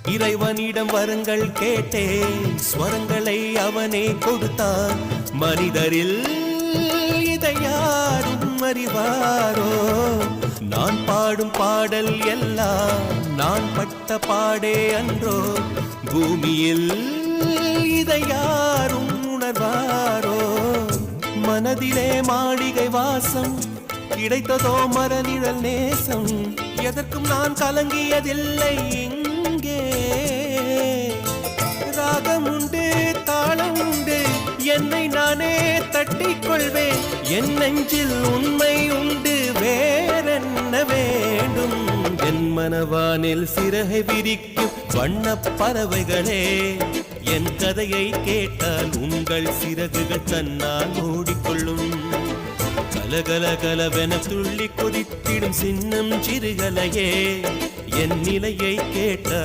இறைவனிடம் வரங்கள் கேட்டேன், ஸ்வரங்களை அவனே கொடுத்தான். மனிதரில் இதை யாரும் அறிவாரோ? நான் பாடும் பாடல் எல்லாம் நான் பட்ட பாடே அன்றோ? பூமியில் இதை யாரும் உணர்வாரோ? மனதிலே மாளிகை வாசம், கிடைத்ததோ மரநிழல் நேசம். எதற்கும் நான் கலங்கியதில்லை இங்கே. ராகம் உண்டு, தாளம் உண்டு, என்னை நானே தட்டிக் கொள்வேன். என் நெஞ்சில் உண்மை உண்டு, வேறென்ன வேண்டும்? என் மனவானில் சிறகை விரிக்கும் வண்ணப் பறவைகளே, என் கதையை கேட்டால் உங்கள் சிறகுகள் தன்னால் மூடிக்கொள்ளும். கலகல கலவென துள்ளி கொதித்திடும் சின்னம் சிறுகலையே, என் நிலையை கேட்ட